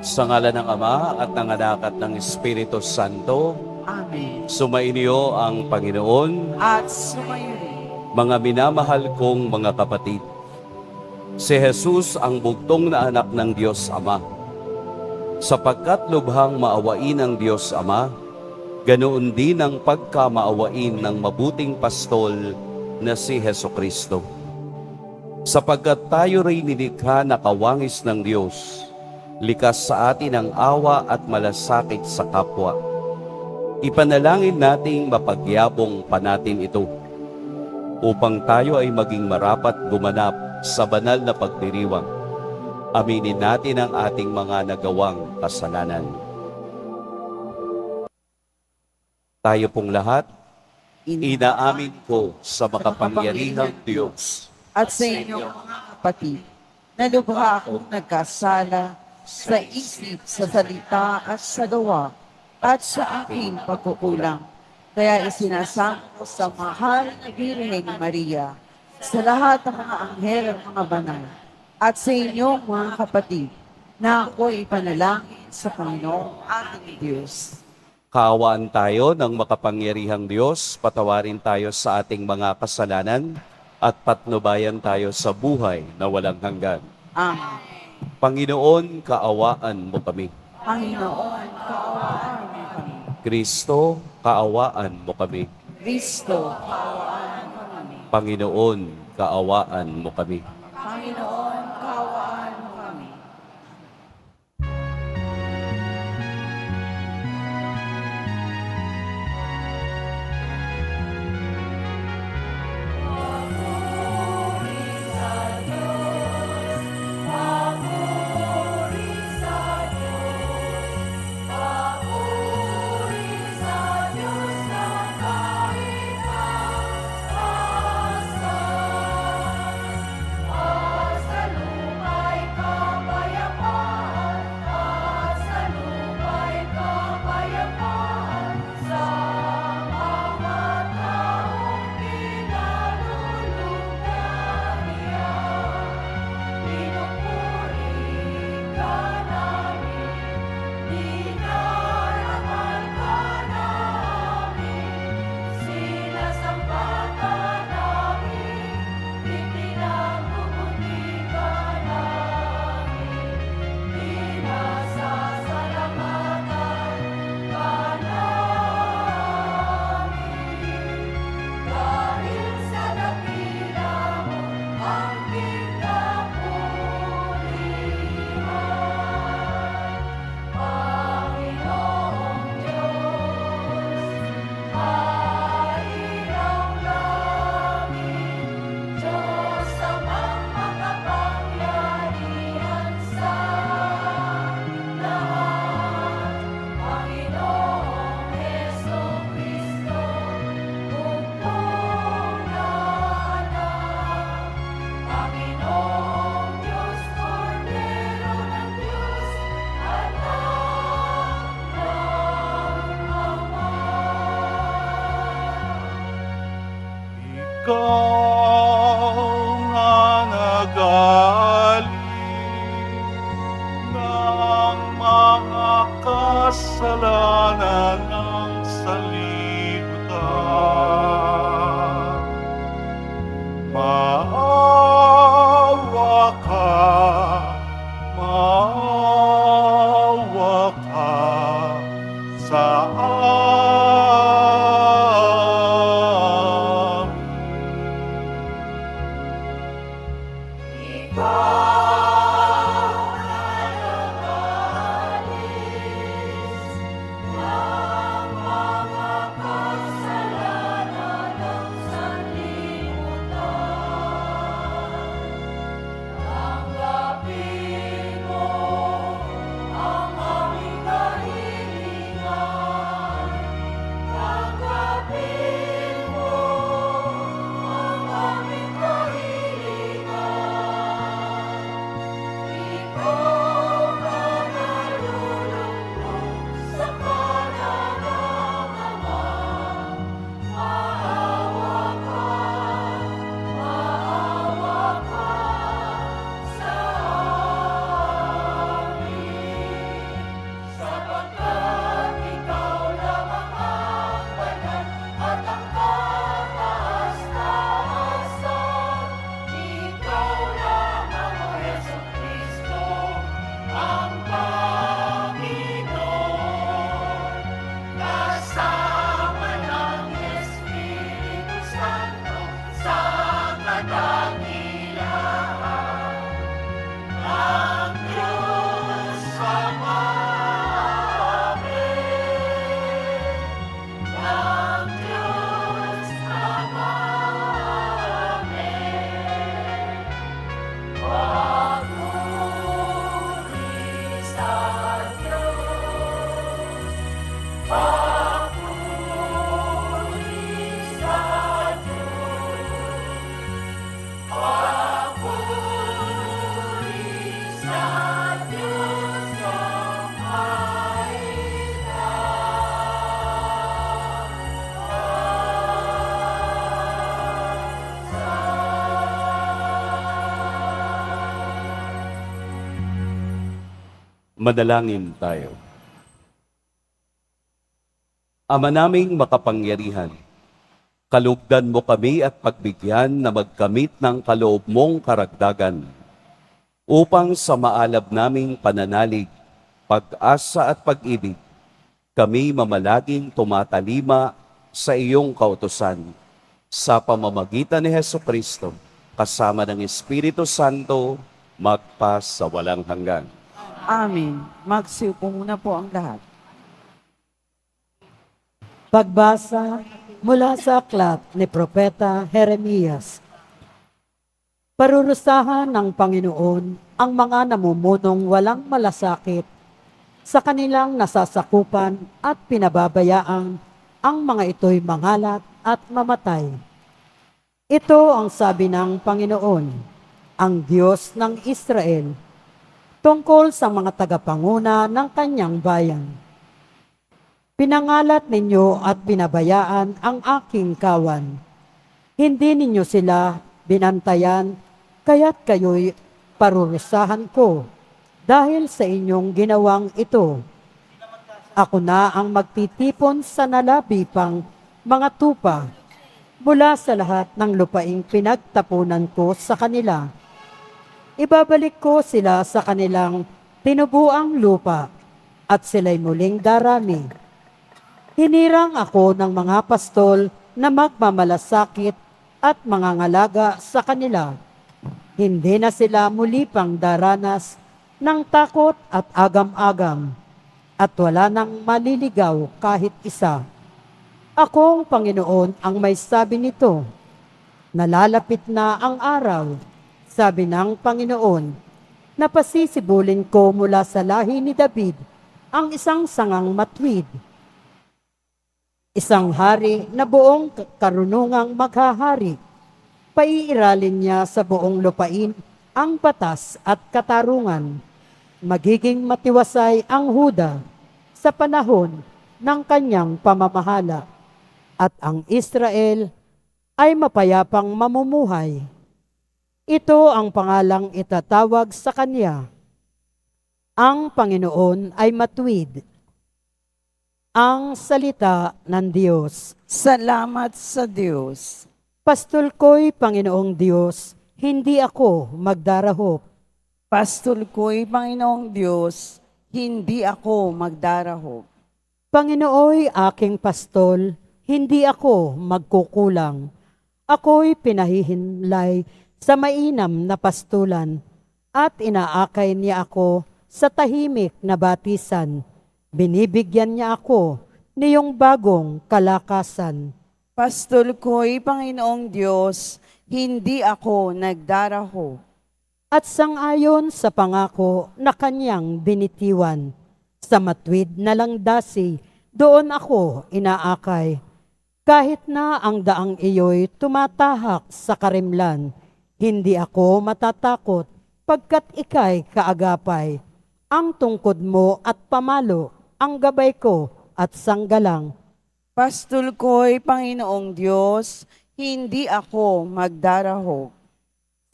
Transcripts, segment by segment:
Sa ngalan ng Ama at ng Anak at ng Espiritu Santo, Amen. sumainyo ang Panginoon. At sumayo rin. Mga minamahal kong mga kapatid, si Jesus ang bugtong na anak ng Diyos Ama. Sapagkat lubhang maawain ng Diyos Ama, ganoon din ang pagkamaawain ng mabuting pastol na si Hesukristo. Sapagkat tayo rin nilikha na kawangis ng Diyos, likas sa atin ang awa at malasakit sa kapwa. Ipanalangin nating mapagyabong pa natin ito, upang tayo ay maging marapat gumanap sa banal na pagdiriwang. Aminin natin ang ating mga nagawang kasalanan. Tayo pong lahat, inaamin ko sa makapangyarihang Diyos At sa inyong mga kapatid, na lubha akong nagkasala sa isip, sa salita at sa gawa, at sa aking pagkukulang. Kaya isinasamo ko sa mahal na Birheng Maria, sa lahat ng mga anghel at mga banal, at sa inyong mga kapatid, na ako ipanalangin sa Panginoong ating Diyos. Kaawaan tayo ng makapangyarihang Diyos, patawarin tayo sa ating mga kasalanan, at patnubayan tayo sa buhay na walang hanggan. Amen. Panginoon, kaawaan mo kami. Panginoon, kaawaan mo kami. Kristo, kaawaan mo kami. Kristo, kaawaan mo kami. Panginoon, kaawaan mo kami. Panginoon, kaawaan mo kami. Ikaw na nagaling ng mga kasalanan ng sanlibutan. Maawa ka sa Manalangin tayo. Ama naming makapangyarihan, kalugdan mo kami at pagbigyan na magkamit ng kaloob mong karagdagan upang sa maalab naming pananalig, pag-asa at pag-ibig, kami mamalaging tumatalima sa iyong kautusan sa pamamagitan ni Heso Kristo, kasama ng Espiritu Santo, magpa sa walang hanggan. Amen. Magsiupo muna po ang lahat. Pagbasa mula sa aklat ni Propeta Jeremias. Parurusahan ng Panginoon ang mga namumunong walang malasakit sa kanilang nasasakupan at pinababayaan ang mga ito'y mangalat at mamatay. Ito ang sabi ng Panginoon, ang Diyos ng Israel, tungkol sa mga tagapanguna ng kanyang bayan. Pinangalat ninyo at pinabayaan ang aking kawan. Hindi ninyo sila binantayan, kaya't kayo'y parurusahan ko dahil sa inyong ginawang ito. Ako na ang magtitipon sa nalabi pang mga tupa mula sa lahat ng lupaing pinagtapunan ko sa kanila. Ibabalik ko sila sa kanilang tinubuang lupa at sila'y muling darami. Hinirang ako ng mga pastol na magmamalasakit at mga ngalaga sa kanila. Hindi na sila muli pang daranas ng takot at agam-agam at wala nang maliligaw kahit isa. Akong Panginoon ang may sabi nito. Nalalapit na ang araw, sabi ng Panginoon, na pasisibulin ko mula sa lahi ni David ang isang sangang matwid. Isang hari na buong karunungang maghahari. Paiiralin niya sa buong lupain ang batas at katarungan. Magiging matiwasay ang Huda sa panahon ng kanyang pamamahala. At ang Israel ay mapayapang mamumuhay. Ito ang pangalang itatawag sa kanya. Ang Panginoon ay matuwid. Ang salita ng Diyos. Salamat sa Diyos. Pastol ko'y Panginoong Diyos, hindi ako magdarahop. Pastol ko'y Panginoong Diyos, hindi ako magdarahop. Panginooy aking pastol, hindi ako magkukulang. Ako'y pinahihinlay sa mainam na pastulan at inaakay niya ako sa tahimik na batisan. Binibigyan niya ako niyong bagong kalakasan. Pastol ko'y Panginoong Diyos, hindi ako nagdaraho. At sangayon sa pangako na kanyang binitiwan, sa matwid na langdasi, doon ako inaakay. Kahit na ang daang iyo'y tumatahak sa karimlan, hindi ako matatakot pagkat ika'y kaagapay. Ang tungkod mo at pamalo, ang gabay ko at sanggalang. Pastol ko'y Panginoong Diyos, hindi ako magdaraho.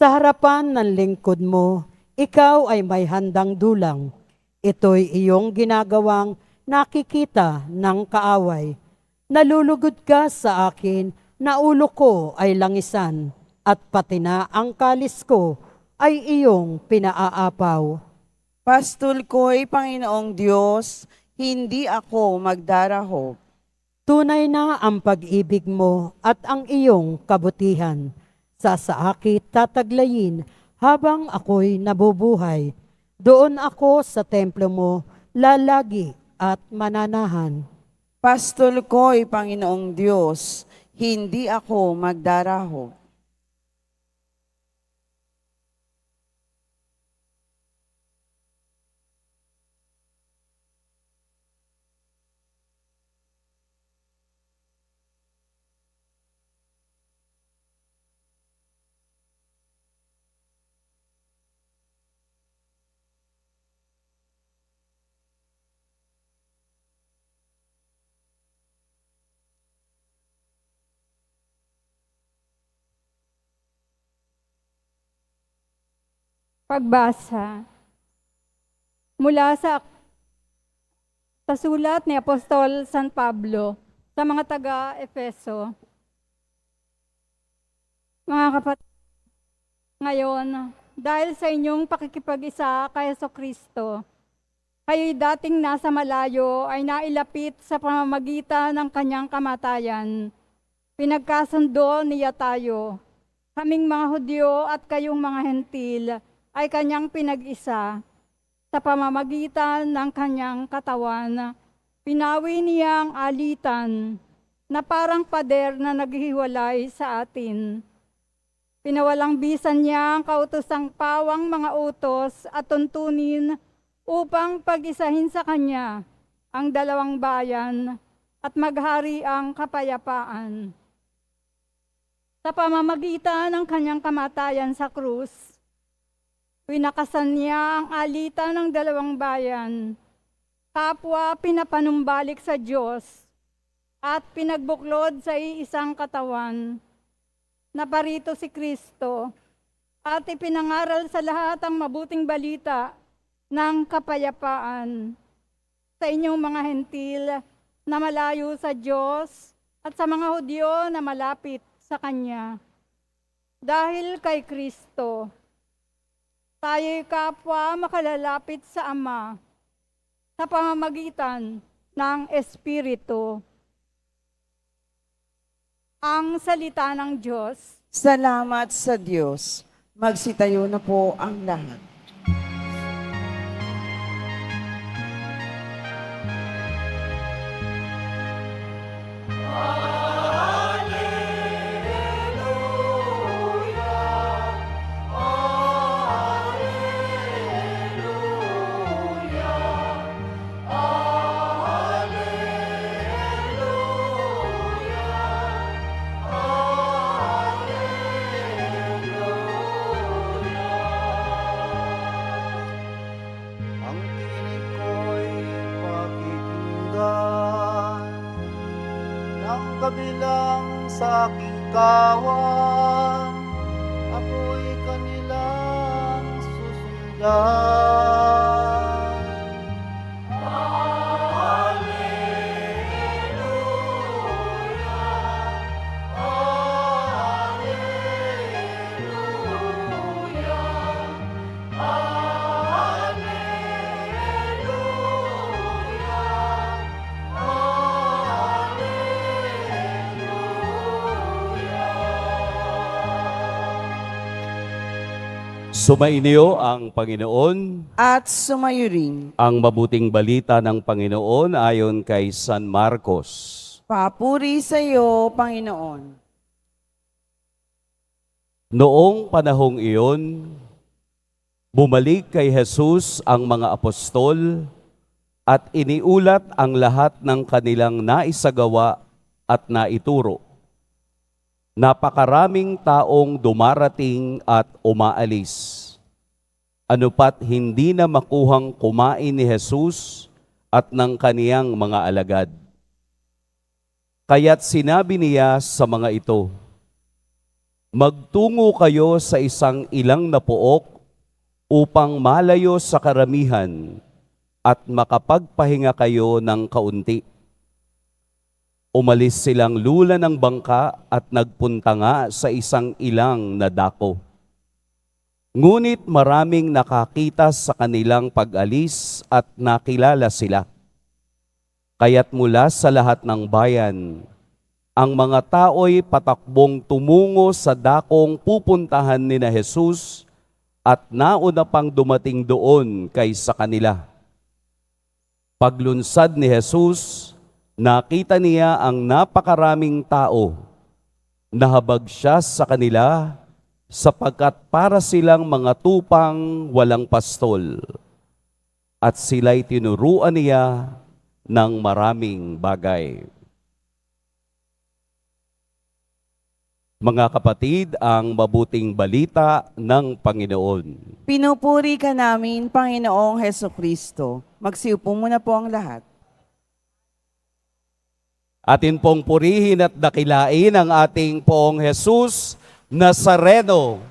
Sa harapan ng lingkod mo, ikaw ay may handang dulang. Ito'y iyong ginagawang nakikita ng kaaway. Nalulugod ka sa akin na ulo ko ay langisan at pati na ang kalis ko ay iyong pinaaapaw. Pastol ko'y Panginoong Diyos, hindi ako magdaraho. Tunay na ang pag-ibig mo at ang iyong kabutihan. Sa saakit tataglayin habang ako'y nabubuhay. Doon ako sa templo mo lalagi at mananahan. Pastol ko'y Panginoong Diyos, hindi ako magdaraho. Pagbasa mula sa sulat ni Apostol San Pablo sa mga taga-Efeso. Mga kapatid, ngayon, dahil sa inyong pakikipag-isa kay Jesucristo, kayo'y dating nasa malayo ay nailapit sa pamamagitan ng kanyang kamatayan. Pinagkasundo niya tayo, kaming mga Hudyo at kayong mga Hentil, ay kanyang pinag-isa sa pamamagitan ng kanyang katawan. Pinawi niya ang alitan na parang pader na naghihiwalay sa atin. Pinawalang bisan niya ang kautosang pawang mga utos at tuntunin upang pag-isahin sa kanya ang dalawang bayan at maghari ang kapayapaan. Sa pamamagitan ng kanyang kamatayan sa krus, pinakasan niya ang alitan ng dalawang bayan, kapwa pinapanumbalik sa Diyos at pinagbuklod sa iisang katawan. Naparito si Kristo at ipinangaral sa lahat ang mabuting balita ng kapayapaan sa inyong mga Hentil na malayo sa Diyos at sa mga Hudyo na malapit sa Kanya. Dahil kay Kristo, tayo'y kapwa makalalapit sa Ama sa pamamagitan ng Espiritu. Ang salita ng Diyos. Salamat sa Diyos. Magsitayo na po ang lahat. ang tinig ko'y pakikinggan ng kabilang sa aking kawan, ako'y kanilang susundan. Sumainyo ang Panginoon, At sumayo rin. ang mabuting balita ng Panginoon ayon kay San Marcos. Papuri sa iyo, Panginoon. Noong panahong iyon, bumalik kay Jesus ang mga apostol at iniulat ang lahat ng kanilang naisagawa at naituro. Napakaraming taong dumarating at umaalis. Ano pat hindi na makuhang kumain ni Jesus at ng kaniyang mga alagad. Kaya't sinabi niya sa mga ito, magtungo kayo sa isang ilang na pook upang malayo sa karamihan at makapagpahinga kayo ng kaunti. Umalis silang lula ng bangka at nagpunta nga sa isang ilang na dako. Ngunit maraming nakakita sa kanilang pag-alis at nakilala sila. Kaya't mula sa lahat ng bayan, ang mga tao'y patakbong tumungo sa dakong pupuntahan ni na Jesus at nauna pang dumating doon kaysa kanila. Paglunsad ni Jesus, nakita niya ang napakaraming tao. Nahabag siya sa kanila sapagkat para silang mga tupang walang pastol. At sila'y tinuruan niya ng maraming bagay. Mga kapatid, ang mabuting balita ng Panginoon. Pinupuri ka namin, Panginoong Hesukristo. Magsiupo muna po ang lahat. Atin pong purihin at dakilain ang ating Poong Jesus Nazareno.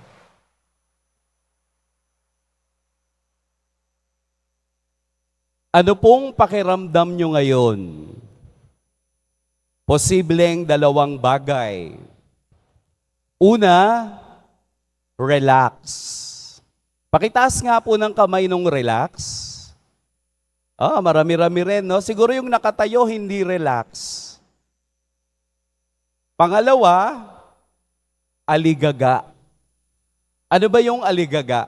Ano pong pakiramdam nyo ngayon? Posibleng dalawang bagay. Una, relax. Pakitaas nga po ng kamay nung relax. Marami-rami rin, no? Siguro yung nakatayo, hindi relax. Pangalawa, aligaga. Ano ba yung aligaga?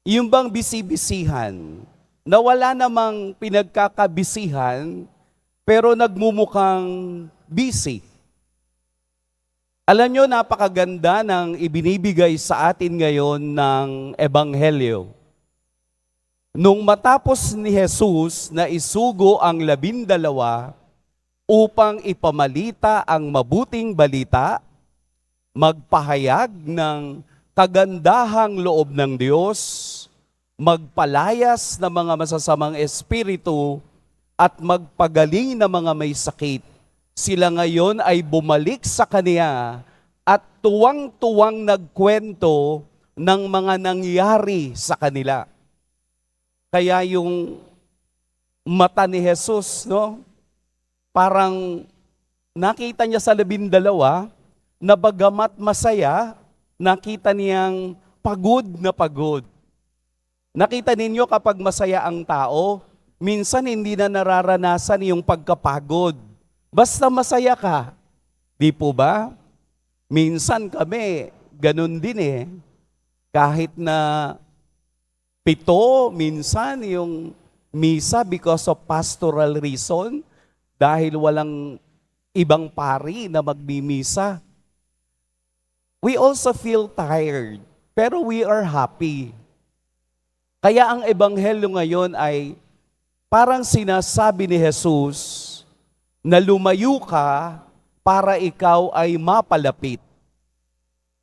Yung bang bisi-bisihan, na wala namang pinagkakabisihan, pero nagmumukhang busy. Alam nyo, napakaganda ng ibinibigay sa atin ngayon ng Ebanghelyo. Nung matapos ni Jesus na isugo ang 12 upang ipamalita ang mabuting balita, magpahayag ng kagandahang loob ng Diyos, magpalayas ng mga masasamang espiritu, at magpagaling ng mga may sakit. Sila ngayon ay bumalik sa Kanya at tuwang-tuwang nagkwento ng mga nangyari sa kanila. Kaya yung mata ni Jesus, no? Parang nakita niya sa 12 na bagamat masaya, nakita niyang pagod na pagod. Nakita ninyo kapag masaya ang tao, minsan hindi na nararanasan yung pagkapagod. Basta masaya ka. Di po ba? Minsan kami, ganun din eh. Kahit na 7, minsan yung misa because of pastoral reason, dahil walang ibang pari na magmimisa. We also feel tired, pero we are happy. Kaya ang ebanghelyo ngayon ay parang sinasabi ni Jesus na lumayo ka para ikaw ay mapalapit.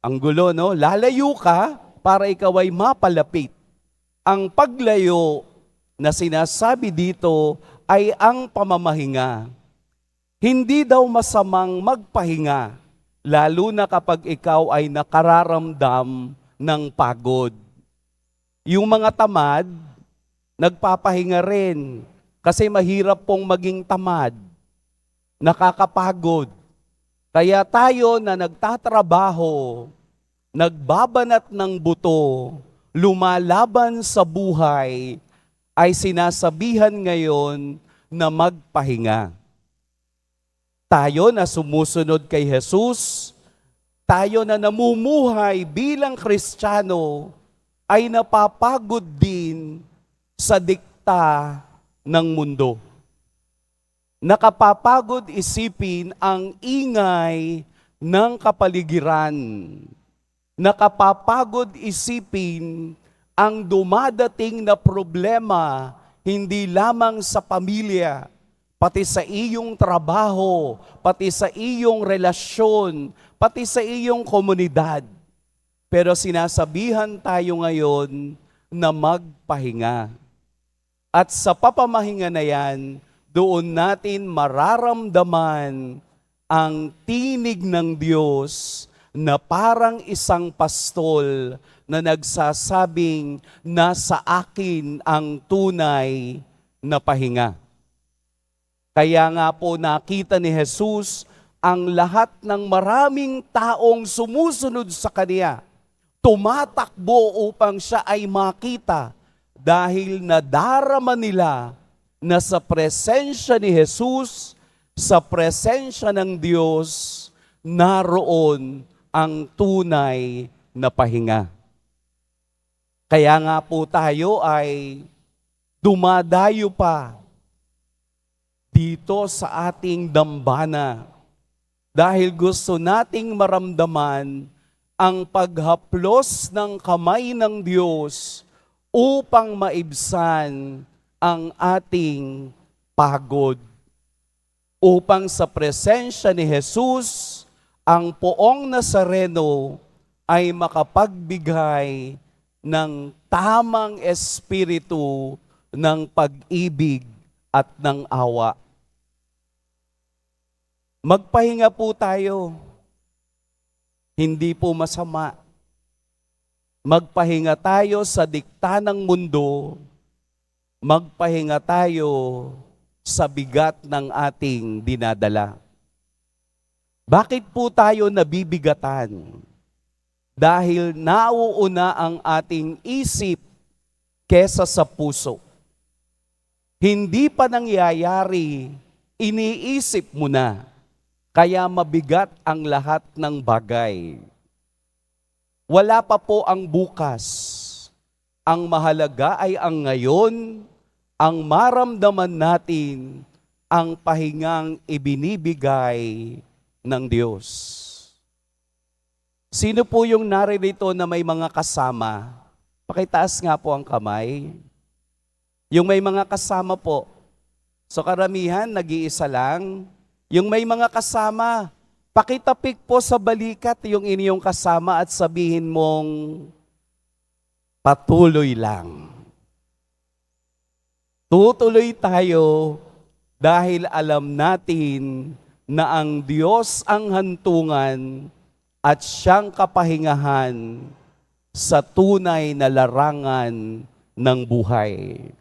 Ang gulo, no? Lalayo ka para ikaw ay mapalapit. Ang paglayo na sinasabi dito ay ang pamamahinga. Hindi daw masamang magpahinga, lalo na kapag ikaw ay nakararamdam ng pagod. Yung mga tamad, nagpapahinga rin kasi mahirap pong maging tamad. Nakakapagod. Kaya tayo na nagtatrabaho, nagbabanat ng buto, lumalaban sa buhay, ay sinasabihan ngayon na magpahinga. Tayo na sumusunod kay Jesus, tayo na namumuhay bilang Kristiyano, ay napapagod din sa dikta ng mundo. Nakapapagod isipin ang ingay ng kapaligiran. Nakapapagod isipin ang dumadating na problema hindi lamang sa pamilya, pati sa iyong trabaho, pati sa iyong relasyon, pati sa iyong komunidad. Pero sinasabihan tayo ngayon na magpahinga. At sa papamahinga na yan, doon natin mararamdaman ang tinig ng Diyos na parang isang pastol na nagsasabing, nasa akin ang tunay na pahinga. Kaya nga po nakita ni Jesus ang lahat ng maraming taong sumusunod sa Kanya, tumatakbo upang siya ay makita dahil nadarama nila na sa presensya ni Jesus, sa presensya ng Diyos, naroon ang tunay na pahinga. Kaya nga po tayo ay dumadayo pa dito sa ating dambana dahil gusto nating maramdaman ang paghaplos ng kamay ng Diyos upang maibsan ang ating pagod. Upang sa presensya ni Jesus, ang poong Nazareno ay makapagbigay ng tamang espiritu ng pag-ibig at ng awa. Magpahinga po tayo. Hindi po masama. Magpahinga tayo sa dikta ng mundo. magpahinga tayo sa bigat ng ating dinadala. Bakit po tayo nabibigatan? Dahil nauuna ang ating isip kesa sa puso. Hindi pa nangyayari, iniisip mo na. Kaya mabigat ang lahat ng bagay. Wala pa po ang bukas. Ang mahalaga ay ang ngayon, ang maramdaman natin, ang pahingang ibinibigay ng Diyos. Sino po yung naririto na may mga kasama? Pakitaas nga po ang kamay. Yung may mga kasama po. So karamihan, nag-iisa lang. Yung may mga kasama, pakitapik po sa balikat yung inyong kasama at sabihin mong patuloy lang. Tutuloy tayo dahil alam natin na ang Diyos ang hantungan at siyang kapahingahan sa tunay na larangan ng buhay.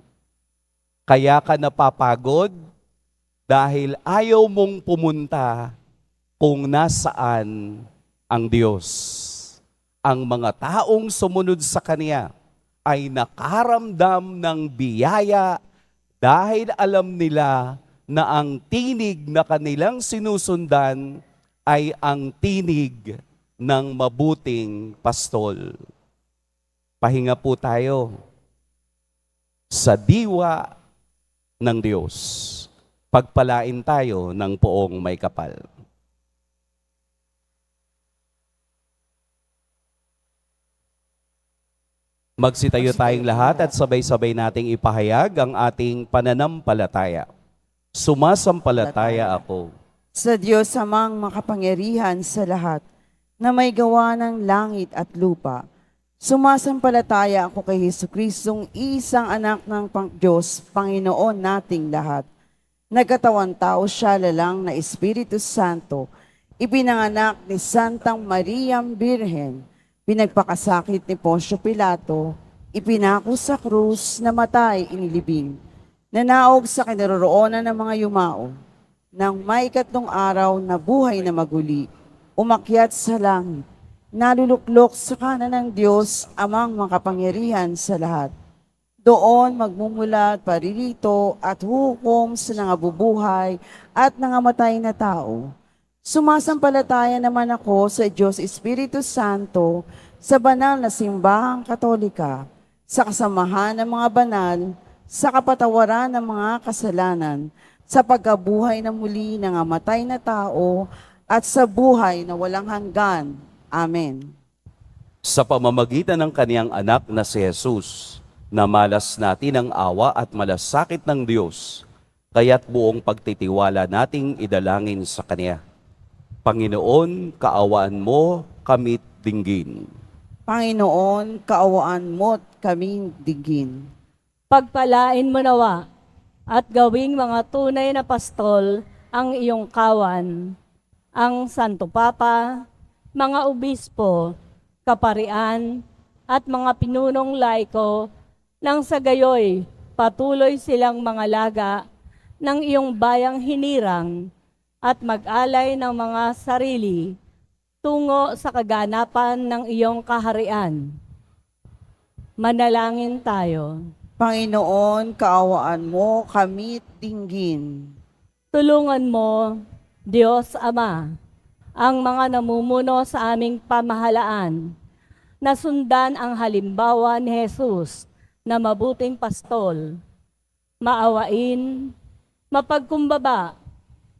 Kaya ka napapagod dahil ayaw mong pumunta kung nasaan ang Diyos. Ang mga taong sumunod sa Kanya ay nakaramdam ng biyaya dahil alam nila na ang tinig na kanilang sinusundan ay ang tinig ng mabuting pastol. Pahinga po tayo sa diwa ng Diyos. Pagpalain tayo ng poong may kapal. Magsitayo tayong lahat at sabay-sabay nating ipahayag ang ating pananampalataya. Sumasampalataya ako Sa Diyos amang makapangyarihan sa lahat, na may gawa ng langit at lupa. Sumasampalataya ako kay Jesucristong isang anak ng Diyos, Panginoon nating lahat. Nagkatawan tao siya lalang na Espiritu Santo, ipinanganak ni Santang Mariam Birhen, pinagpakasakit ni Poncio Pilato, ipinako sa krus, namatay, inilibing, nanaog sa kinaroroonan ng mga yumao, nang may 3 araw na buhay na maguli, umakyat sa langit, naluluklok sa kanan ng Diyos amang makapangyarihan sa lahat. Doon magmumulat, paririto at hukom sa nangabubuhay at nangamatay na tao. Sumasampalataya naman ako sa Diyos Espiritu Santo, sa banal na simbahang katolika, sa kasamahan ng mga banal, sa kapatawaran ng mga kasalanan, sa pagkabuhay na muli ng amatay na tao, at sa buhay na walang hanggan. Amen. sa pamamagitan ng kaniyang anak na si Jesus, na malas natin ang awa at malasakit ng Diyos, kaya't buong pagtitiwala nating idalangin sa Kaniya. Panginoon, kaawaan mo kami't dinggin. Panginoon, kaawaan mo't kaming digin. Pagpalain mo nawa at gawing mga tunay na pastol ang iyong kawan, ang Santo Papa, mga obispo, kaparian, at mga pinunong laiko, nang sa gayoy patuloy silang mga laga ng iyong bayang hinirang at mag-alay ng mga sarili tungo sa kaganapan ng iyong kaharian. Manalangin tayo. Panginoon, kaawaan mo kami't dinggin. Tulungan mo, Diyos Ama, ang mga namumuno sa aming pamahalaan na sundan ang halimbawa ni Jesus na mabuting pastol, maawain, mapagkumbaba,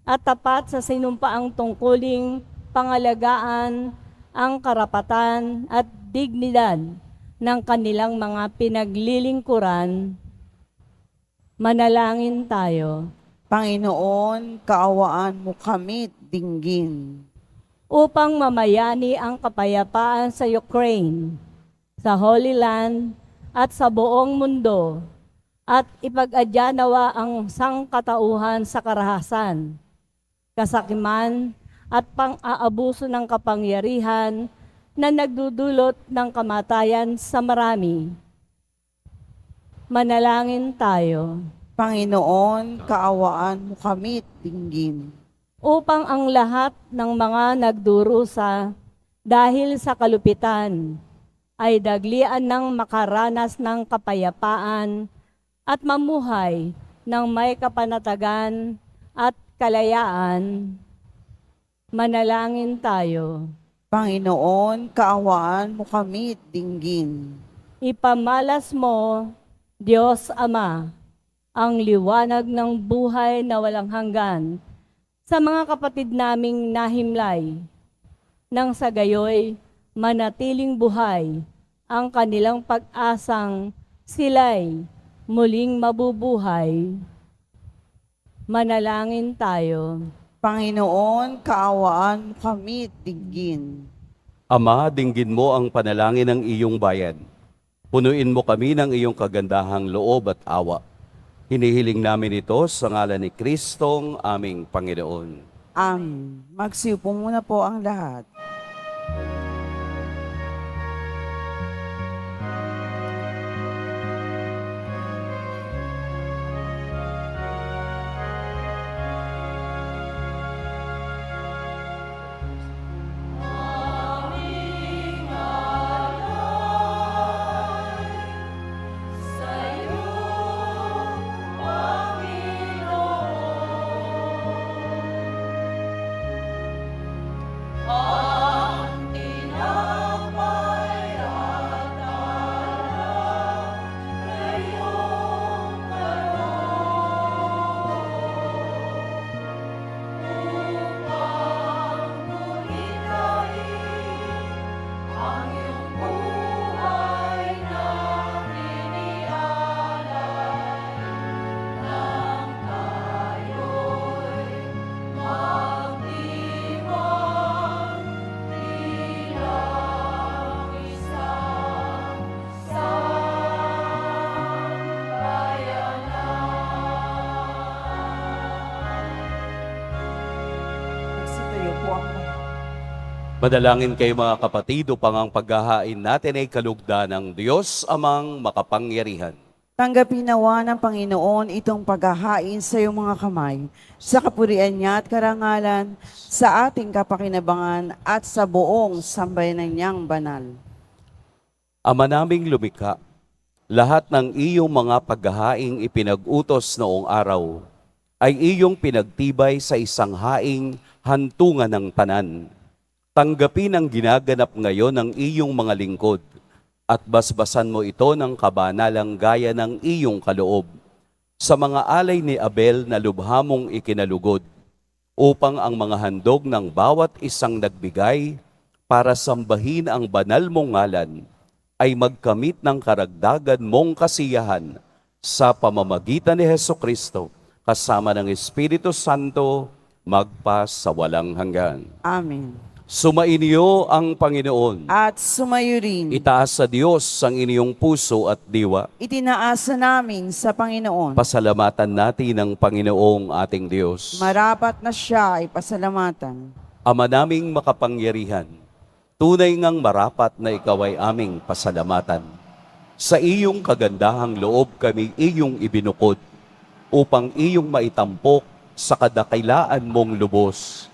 at tapat sa sinumpaang tungkuling pangalagaan ang karapatan at dignidad ng kanilang mga pinaglilingkuran. Manalangin tayo. Panginoon, kaawaan mo kami't dinggin. Upang mamayani ang kapayapaan sa Ukraine, sa Holy Land, at sa buong mundo, at ipag-adya nawa ang sangkatauhan sa karahasan, kasakiman, at pang-aabuso ng kapangyarihan na nagdudulot ng kamatayan sa marami. Manalangin tayo Panginoon, kaawaan mo kami at dinggin. upang ang lahat ng mga nagdurusa dahil sa kalupitan ay daglian ng makaranas ng kapayapaan at mamuhay ng may kapanatagan at kalayaan. Manalangin tayo. Panginoon, kaawaan mo kami at dinggin. Ipamalas mo, Diyos Ama, ang liwanag ng buhay na walang hanggan sa mga kapatid naming nahimlay, nang sa gayoy manatiling buhay ang kanilang pag-asang sila'y muling mabubuhay. Manalangin tayo. Panginoon, kaawaan mo kami at dinggin. Ama, dinggin mo ang panalangin ng iyong bayan. Punuin mo kami ng iyong kagandahang loob at awa. Hinihiling namin ito sa ngalan ni Kristong aming Panginoon. Amen. Magsiupo muna po ang lahat. Magsitayo po ang lahat. Madalangin kayo mga kapatid upang ang paghahain natin ay kalugdan ng Diyos amang makapangyarihan. Tanggapin nawa ng Panginoon itong paghahain sa iyong mga kamay, sa kapurian niya at karangalan, sa ating kapakinabangan at sa buong sambayanan niyang banal. Ama naming lumikha, lahat ng iyong mga paghahaing ipinag-utos noong araw ay iyong pinagtibay sa isang haing hantungan ng tanan. Tanggapin ang ginaganap ngayon ng iyong mga lingkod at basbasan mo ito ng kabanalang gaya ng iyong kaloob sa mga alay ni Abel na lubhamong ikinalugod upang ang mga handog ng bawat isang nagbigay para sambahin ang banal mong ngalan ay magkamit ng karagdagan mong kasiyahan sa pamamagitan ni Hesukristo kasama ng Espiritu Santo magpa sa walang hanggan. Amen. Sumainyo ang Panginoon. At sumayo rin, Itaas sa Diyos ang inyong puso at diwa. itinaasa namin sa Panginoon. Pasalamatan natin ang Panginoong ating Diyos. Marapat na siya ay pasalamatan. Ama naming makapangyarihan, tunay ngang marapat na ikaw ay aming pasalamatan. Sa iyong kagandahang loob kami iyong ibinukod upang iyong maitampok sa kadakilaan mong lubos.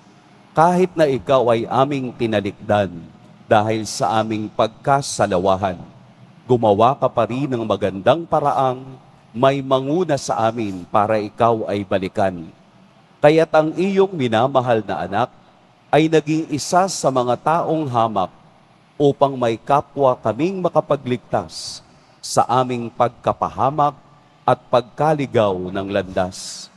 Kahit na ikaw ay aming tinalikdan dahil sa aming pagkasalawahan, gumawa ka pa rin ng magandang paraang may manguna sa amin para ikaw ay balikan. Kaya't ang iyong minamahal na anak ay naging isa sa mga taong hamak upang may kapwa kaming makapagligtas sa aming pagkapahamak at pagkaligaw ng landas.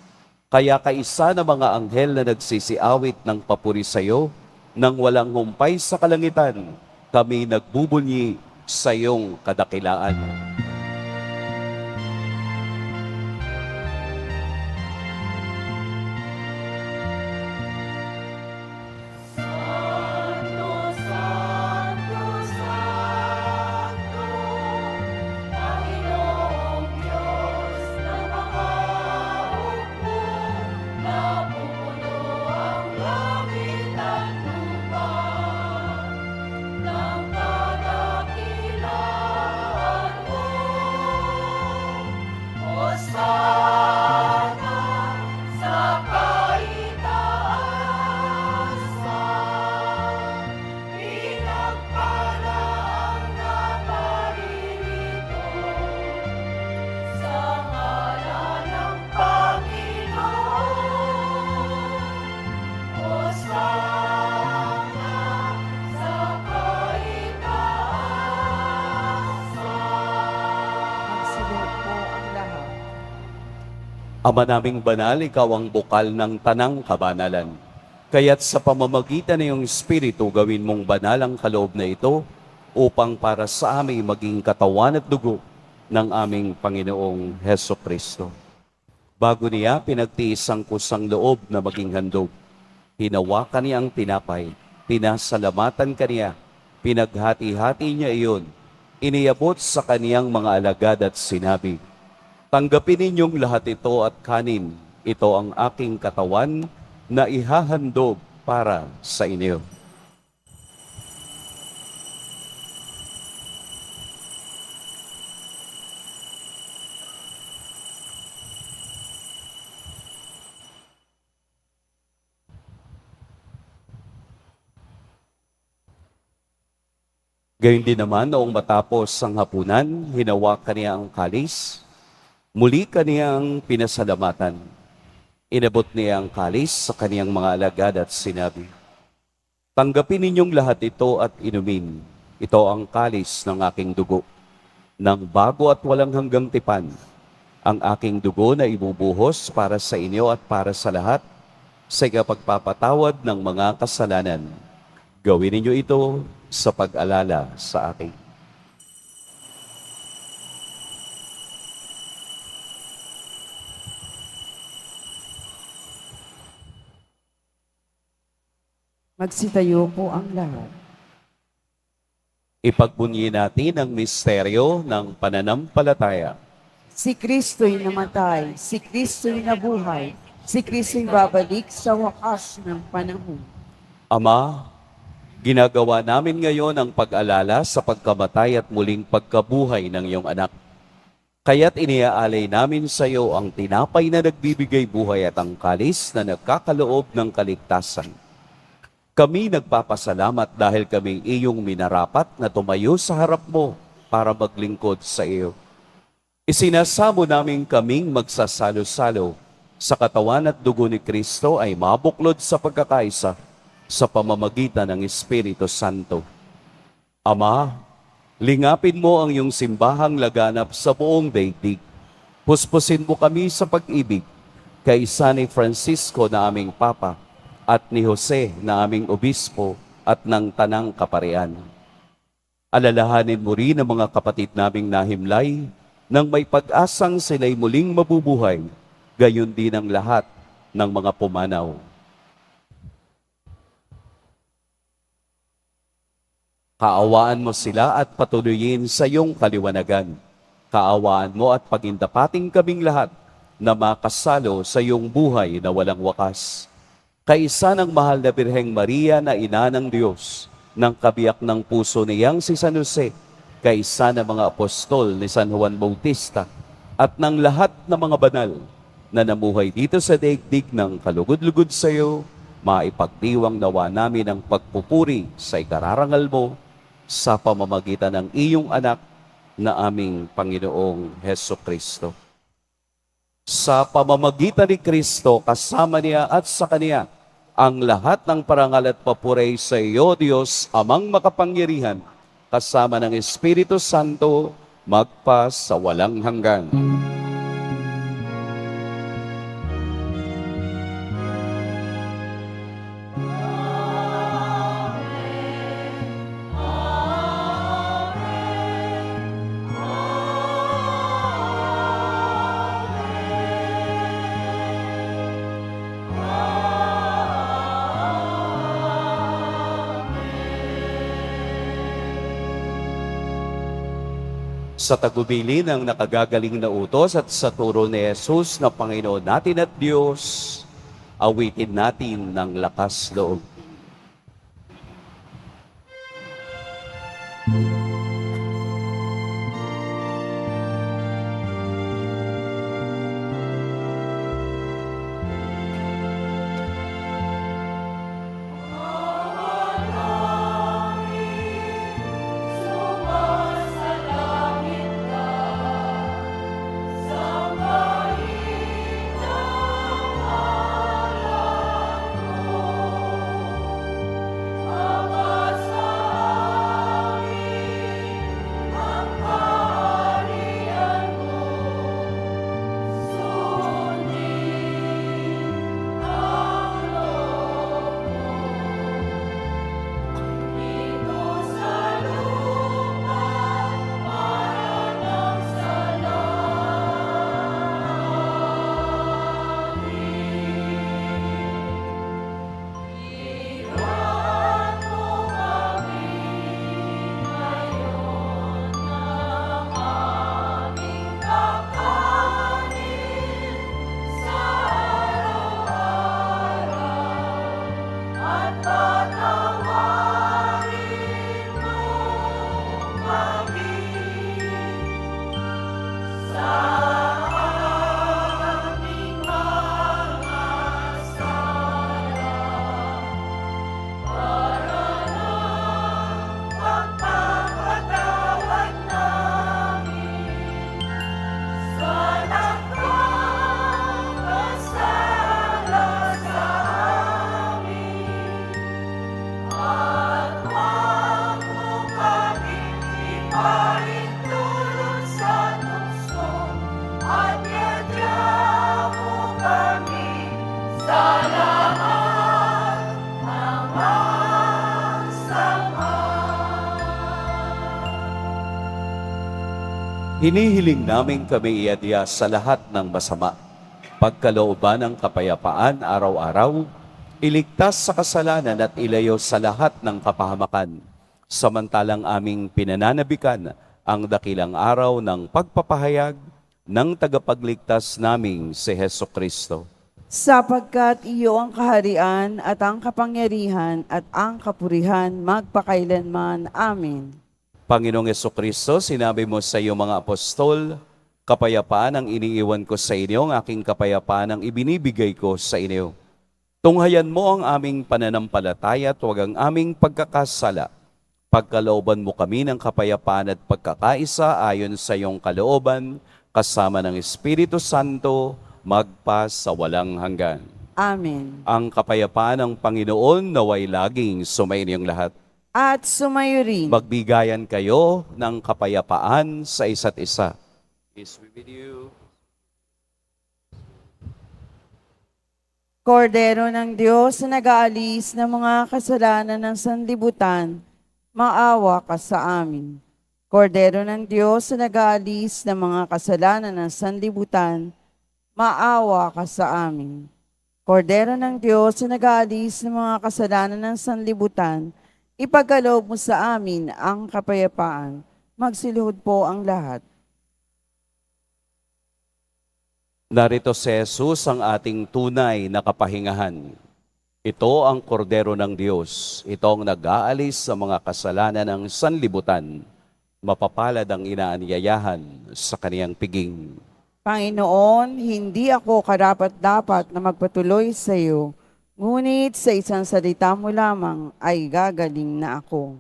Kaya kaisa na mga anghel na nagsisiawit ng papuri sa iyo, nang walang humpay sa kalangitan, kami nagbubunyi sa iyong kadakilaan. Ng kadakilaan mo. Magsiluhod po ang lahat. Ama naming banal, ikaw ang bukal ng tanang kabanalan. Kaya't sa pamamagitan ng iyong Espiritu, gawin mong banal ang kaloob na ito upang para sa amin maging katawan at dugo ng aming Panginoong Heso Kristo. Bago niya pinagtiis ang kusang loob na maging handog, hinawakan niya ang tinapay, pinasalamatan kaniya, pinaghati-hati niya iyon, iniabot sa kaniyang mga alagad at sinabi, "Tanggapin ninyong lahat ito at kanin, ito ang aking katawan na ihahandog para sa inyo." Gayun din naman, noong matapos ang hapunan, hinawakan niya ang kalis, muli kaniyang pinasalamatan. Inabot niya ang kalis sa kaniyang mga alagad at sinabi, "Tanggapin ninyong lahat ito at inumin. Ito ang kalis ng aking dugo, ng bago at walang hanggang tipan. Ang aking dugo na ibubuhos para sa inyo at para sa lahat sa ikapagpapatawad ng mga kasalanan. Gawin ninyo ito sa pag-alala sa akin." Magsitayo po ang lahat. Ipagbunyi natin ang misteryo ng pananampalataya. Si Kristo'y namatay, si Kristo'y nabuhay, si Kristo'y babalik sa wakas ng panahon. Ama, ginagawa namin ngayon ang pag-alala sa pagkamatay at muling pagkabuhay ng iyong anak. Kaya't iniaalay namin sa iyo ang tinapay na nagbibigay buhay at ang kalis na nagkakaloob ng kaligtasan. Kami nagpapasalamat dahil kami iyong minarapat na tumayo sa harap mo para maglingkod sa iyo. Isinasamo namin kaming magsasalo-salo sa katawan at dugo ni Kristo ay mabuklod sa pagkakaisa sa pamamagitan ng Espiritu Santo. Ama, lingapin mo ang iyong simbahang laganap sa buong daigdig. Puspusin mo kami sa pag-ibig kay San Francisco na aming Papa at ni Jose na aming Obispo at ng Tanang Kaparian. Alalahanin mo rin ang mga kapatid naming nahimlay nang may pag-asang sila'y muling mabubuhay, gayon din ang lahat ng mga pumanaw. Kaawaan mo sila at patuloyin sa iyong kaliwanagan. Kaawaan mo at pagindapating kaming lahat na makasalo sa iyong buhay na walang wakas. Kaisa ng mahal na Birheng Maria na ina ng Diyos, ng kabiyak ng puso niyang si San Jose, kaisa ng mga apostol ni San Juan Bautista, at ng lahat ng mga banal na namuhay dito sa daigdig ng kalugod-lugod sa iyo, maipagdiwang nawa namin ang pagpupuri sa ikararangal mo sa pamamagitan ng iyong anak na aming Panginoong Heso Kristo. Sa pamamagitan ni Kristo, kasama niya at sa Kaniya, ang lahat ng parangal at papuri sa iyo, Diyos, Amang makapangyarihan, kasama ng Espiritu Santo, magpa sa walang hanggan. Sa tagubili ng nakagagaling na utos at sa turo ni Jesus na Panginoon natin at Diyos, awitin natin ng lakas loob. Hinihiling namin kami iadya sa lahat ng masama. Pagkalooban ng kapayapaan araw-araw, iligtas sa kasalanan at ilayo sa lahat ng kapahamakan. Samantalang aming pinananabikan ang dakilang araw ng pagpapahayag ng tagapagligtas naming si Heso Kristo. Sapagkat iyo ang kaharian at ang kapangyarihan at ang kapurihan magpakailanman. Amen. Panginoong Jesucristo, sinabi mo sa iyo mga apostol, kapayapaan ang iniiwan ko sa inyo, ang aking kapayapaan ang ibinibigay ko sa inyo. Tunghayan mo ang aming pananampalataya at huwag ang aming pagkakasala. Pagkalooban mo kami ng kapayapaan at pagkakaisa ayon sa iyong kalooban, kasama ng Espiritu Santo, magpa sa walang hanggan. Amen. Ang kapayapaan ng Panginoon naway laging sumainyong lahat. At sumayo rin. Magbigayan kayo ng kapayapaan sa isa't isa. Peace be with you. Kordero ng Diyos na nag-aalis ng mga kasalanan ng sanlibutan, maawa ka sa amin. Kordero ng Diyos na nag-aalis ng mga kasalanan ng sanlibutan, maawa ka sa amin. Kordero ng Diyos na nag-aalis ng mga kasalanan ng sanlibutan, ipagkaloob mo sa amin ang kapayapaan. Magsiluhod po ang lahat. Narito si Jesus ang ating tunay na kapahingahan. Ito ang kordero ng Diyos. Ito ang nag-aalis sa mga kasalanan ng sanlibutan. Mapapalad ang inaanyayahan sa kaniyang piging. Panginoon, hindi ako karapat-dapat na magpatuloy sa iyo, ngunit sa isang salita mo lamang ay gagaling na ako.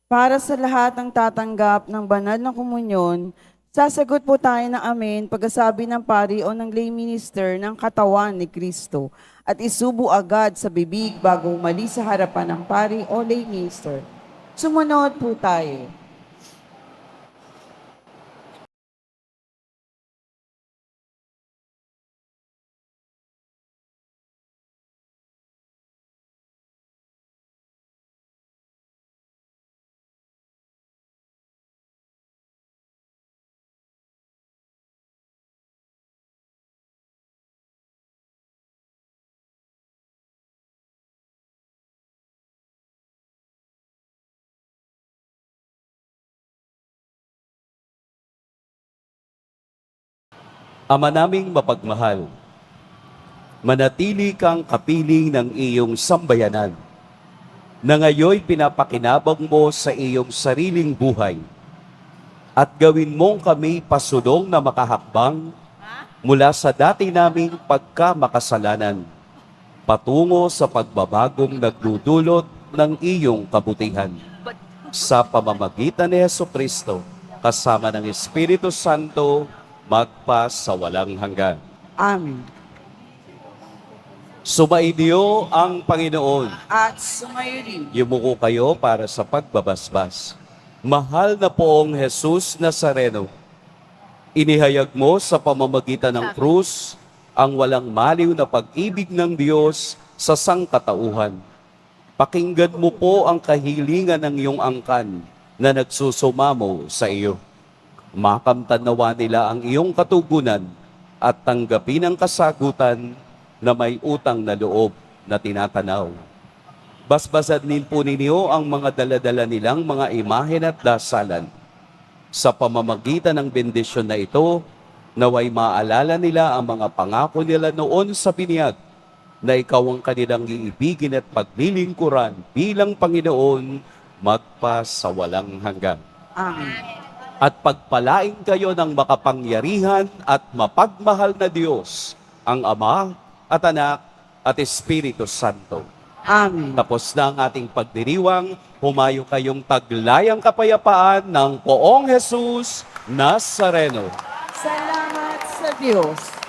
Para sa lahat ng tatanggap ng banal na komunyon, sasagot po tayo ng amen pagkasabi ng pari o ng lay minister ng katawan ni Kristo at isubo agad sa bibig bago umalis sa harapan ng pari o lay minister. Sumunod po tayo. Ama naming mapagmahal, manatili kang kapiling ng iyong sambayanan na ngayoy pinapakinabang mo sa iyong sariling buhay at gawin mong kami pasulong na makahakbang mula sa dati naming pagkamakasalanan patungo sa pagbabagong nagdudulot ng iyong kabutihan. Sa pamamagitan ni Jesucristo, kasama ng Espiritu Santo, magpa sa walang hanggan. Amen. Sumainyo ang Panginoon. At sumayo rin. Yumuko kayo para sa pagbabasbas. Mahal na poong Jesus Nazareno, inihayag mo sa pamamagitan ng krus ang walang maliw na pag-ibig ng Diyos sa sangkatauhan. Pakinggan mo po ang kahilingan ng iyong angkan na nagsusumamo sa iyo. Makamtan nawa nila ang iyong katugunan at tanggapin ang kasagutan na may utang na loob na tinatanaw. Basbasan din po ninyo ang mga daladala nilang mga imahen at dasalan. Sa pamamagitan ng bendisyon na ito, naway maalala nila ang mga pangako nila noon sa binyag na ikaw ang kanilang iibigin at paglilingkuran bilang Panginoon magpa sa walang hanggan. Amen. At pagpalain kayo ng makapangyarihan at mapagmahal na Diyos, ang Ama at Anak at Espiritu Santo. Amen. Tapos na ang ating pagdiriwang, humayo kayong taglayang kapayapaan ng poong Jesus Nazareno. Salamat sa Diyos.